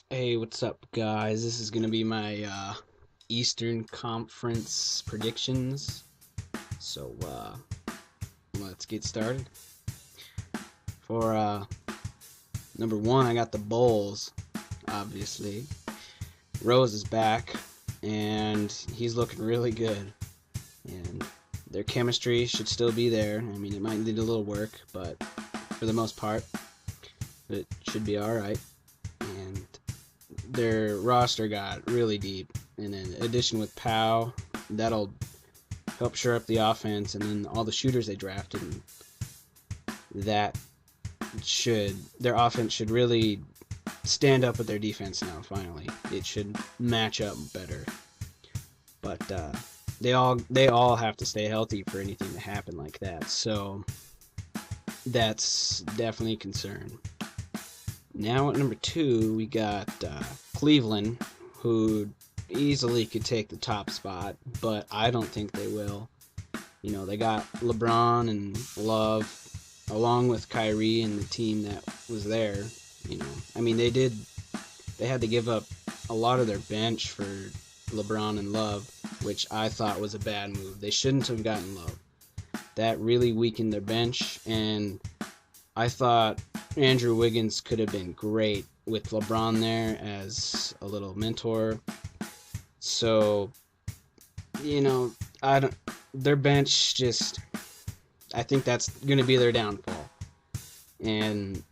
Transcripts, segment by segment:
Hey, what's up, guys? This is gonna be my Eastern Conference predictions. So let's get started. For number one, I got the Bulls. Obviously, Rose is back, and he's looking really good. And their chemistry should still be there. I mean, it might need a little work, but for the most part, it should be all right. And their roster got really deep, and in addition with Powell, that'll help shore up the offense, and then all the shooters they drafted, that should their offense should really stand up with their defense now. Finally, it should match up better. But they all have to stay healthy for anything to happen like that. So that's definitely a concern. Now at number two, we got Cleveland, who easily could take the top spot, but I don't think they will. You know, they got LeBron and Love, along with Kyrie and the team that was there. You know, I mean, they had to give up a lot of their bench for LeBron and Love, which I thought was a bad move. They shouldn't have gotten Love. That really weakened their bench, and I thought Andrew Wiggins could have been great with LeBron there as a little mentor. So, you know, I don't. Their bench just. I think that's going to be their downfall. And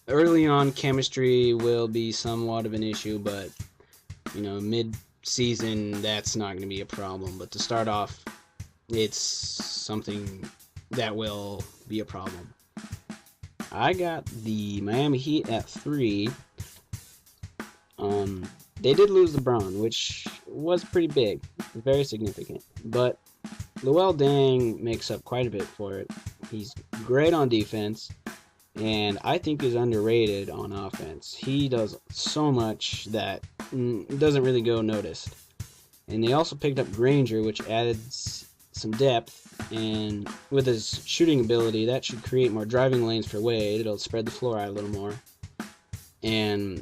early on, chemistry will be somewhat of an issue, but mid-season, that's not going to be a problem. But to start off, it's something that will be a problem. I got the Miami Heat at 3. They did lose LeBron, which was pretty big, very significant. But Luol Deng makes up quite a bit for it. He's great on defense, and I think he's underrated on offense. He does so much that doesn't really go noticed. And they also picked up Granger, which added some depth, and with his shooting ability, that should create more driving lanes for Wade. It'll spread the floor out a little more. And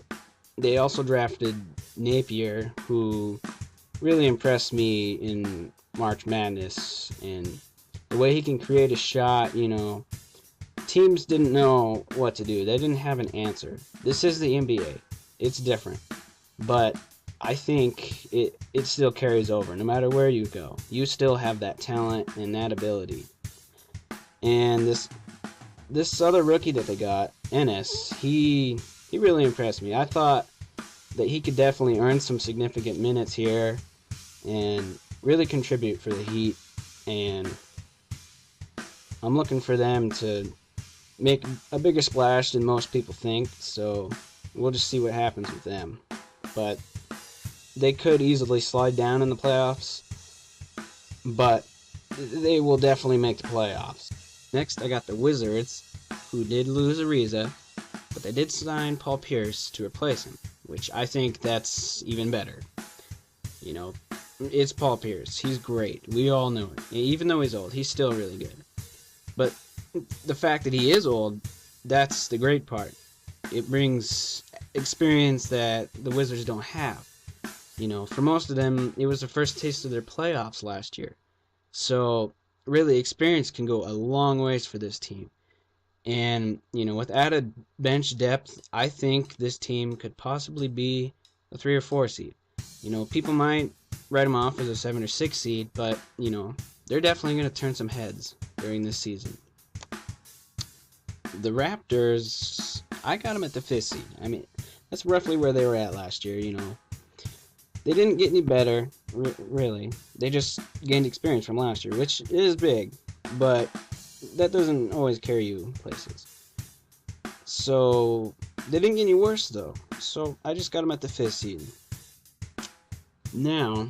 they also drafted Napier, who really impressed me in March Madness, and the way he can create a shot. Teams didn't know what to do. They didn't have an answer. This is the NBA. It's different. But I think it still carries over. No matter where you go, you still have that talent and that ability. And this other rookie that they got, Ennis, he really impressed me. I thought that he could definitely earn some significant minutes here and really contribute for the Heat. And I'm looking for them to make a bigger splash than most people think. So we'll just see what happens with them. But they could easily slide down in the playoffs, but they will definitely make the playoffs. Next, I got the Wizards, who did lose Ariza, but they did sign Paul Pierce to replace him, which I think that's even better. It's Paul Pierce. He's great. We all know it. Even though he's old, he's still really good. But the fact that he is old, that's the great part. It brings experience that the Wizards don't have. For most of them, it was the first taste of their playoffs last year. So, really, experience can go a long ways for this team. And, with added bench depth, I think this team could possibly be a 3 or 4 seed. People might write them off as a 7 or 6 seed, but, they're definitely going to turn some heads during this season. The Raptors, I got them at the 5th seed. I mean, that's roughly where they were at last year. They didn't get any better, really. They just gained experience from last year, which is big, but that doesn't always carry you places. So, they didn't get any worse, though. So, I just got them at the 5th seed. Now,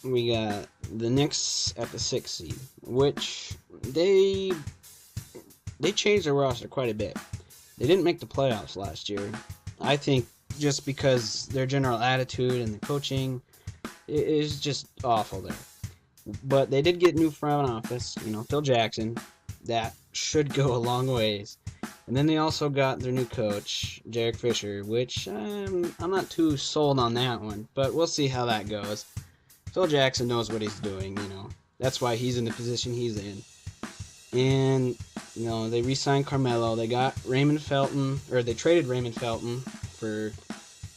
we got the Knicks at the 6th seed, which they changed their roster quite a bit. They didn't make the playoffs last year. I think just because their general attitude and the coaching is just awful there. But they did get new front office, Phil Jackson. That should go a long ways. And then they also got their new coach, Jarek Fisher, which I'm not too sold on that one, but we'll see how that goes. Phil Jackson knows what he's doing, you know. That's why he's in the position he's in. And, you know, they re-signed Carmelo. They got Raymond Felton, or they traded Raymond Felton for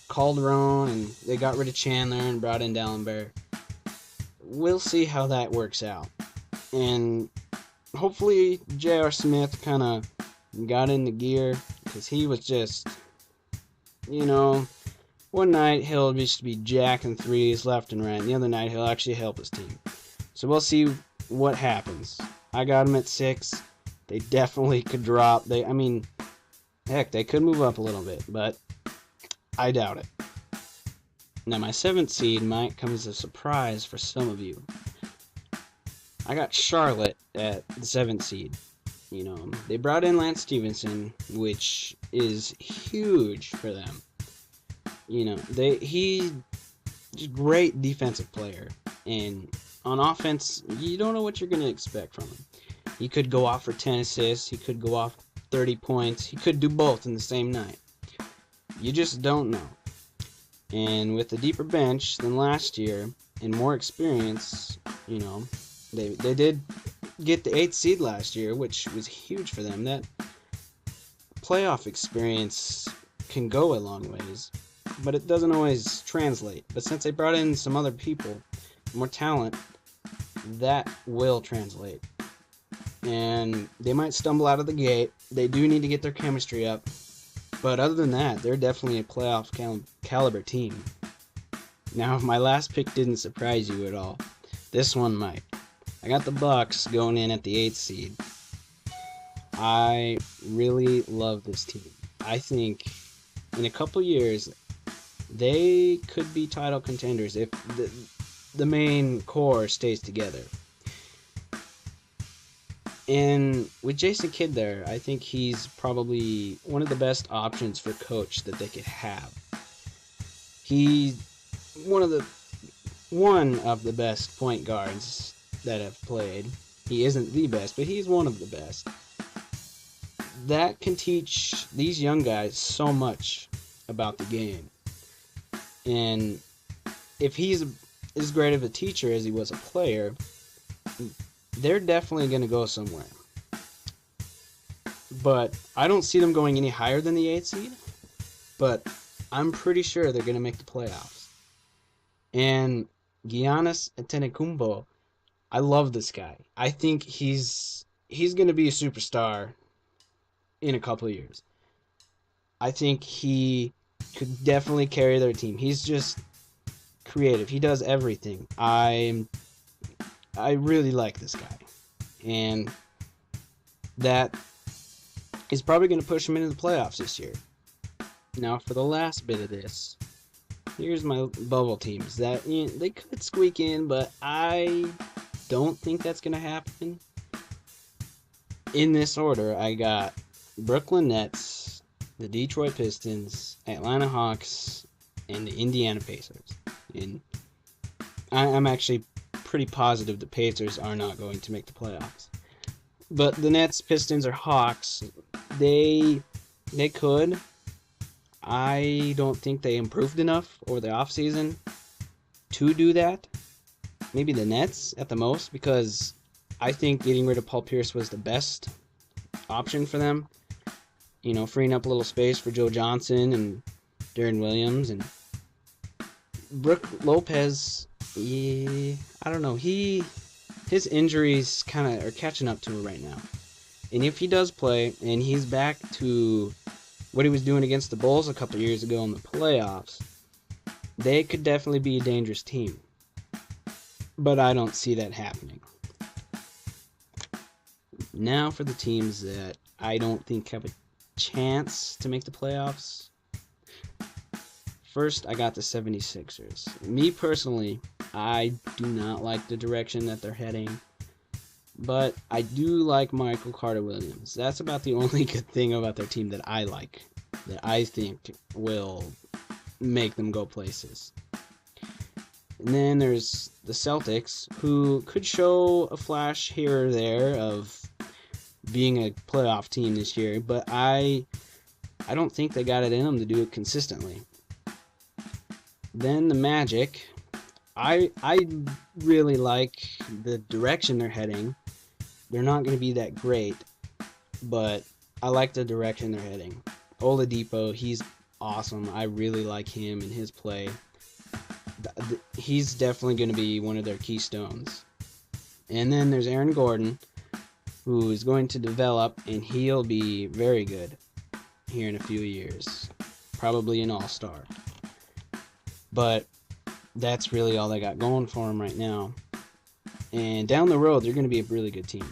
Calderon, and they got rid of Chandler and brought in Dallenberg. We'll see how that works out. And hopefully J.R. Smith kind of got into gear, because he was just, you know, one night he'll just be jacking threes left and right, and the other night he'll actually help his team. So we'll see what happens. I got him at 6. They definitely could drop. I mean, heck, they could move up a little bit, but I doubt it. Now, my 7th seed might come as a surprise for some of you. I got Charlotte at the 7th seed. You know, they brought in Lance Stevenson, which is huge for them. You know, he's a great defensive player, and on offense, you don't know what you're going to expect from him. He could go off for 10 assists, he could go off 30 points, he could do both in the same night. You just don't know. And with a deeper bench than last year and more experience, you know, they did get the 8th seed last year, which was huge for them. That playoff experience can go a long ways, but it doesn't always translate. But since they brought in some other people, more talent, that will translate. And they might stumble out of the gate. They do need to get their chemistry up. But other than that, they're definitely a playoff caliber team. Now, if my last pick didn't surprise you at all, this one might. I got the Bucks going in at the 8th seed. I really love this team. I think in a couple years, they could be title contenders if the main core stays together. And with Jason Kidd there, I think he's probably one of the best options for coach that they could have. He's one of the best point guards that have played. He isn't the best, but he's one of the best. That can teach these young guys so much about the game. And if he's as great of a teacher as he was a player, they're definitely going to go somewhere. But I don't see them going any higher than the 8th seed. But I'm pretty sure they're going to make the playoffs. And Giannis Antetokounmpo, I love this guy. I think he's going to be a superstar in a couple of years. I think he could definitely carry their team. He's just creative. He does everything. I really like this guy. And that is probably going to push him into the playoffs this year. Now, for the last bit of this, here's my bubble teams. That they could squeak in, but I don't think that's going to happen. In this order, I got Brooklyn Nets, the Detroit Pistons, Atlanta Hawks, and the Indiana Pacers. And I'm actually pretty positive the Pacers are not going to make the playoffs. But the Nets, Pistons, or Hawks, they could. I don't think they improved enough over the offseason to do that. Maybe the Nets at the most, because I think getting rid of Paul Pierce was the best option for them. You know, freeing up a little space for Joe Johnson and Darren Williams. And Brook Lopez, I don't know. His injuries kind of are catching up to him right now. And if he does play, and he's back to what he was doing against the Bulls a couple years ago in the playoffs, they could definitely be a dangerous team. But I don't see that happening. Now for the teams that I don't think have a chance to make the playoffs. First, I got the 76ers. Me personally, I do not like the direction that they're heading. But I do like Michael Carter-Williams. That's about the only good thing about their team that I like, that I think will make them go places. And then there's the Celtics, who could show a flash here or there of being a playoff team this year, but I don't think they got it in them to do it consistently. Then the Magic, I really like the direction they're heading. They're not going to be that great, but I like the direction they're heading. Oladipo, he's awesome. I really like him and his play. He's definitely going to be one of their keystones. And then there's Aaron Gordon, who is going to develop, and he'll be very good here in a few years. Probably an all-star. But that's really all they got going for him right now. And down the road, they're going to be a really good team.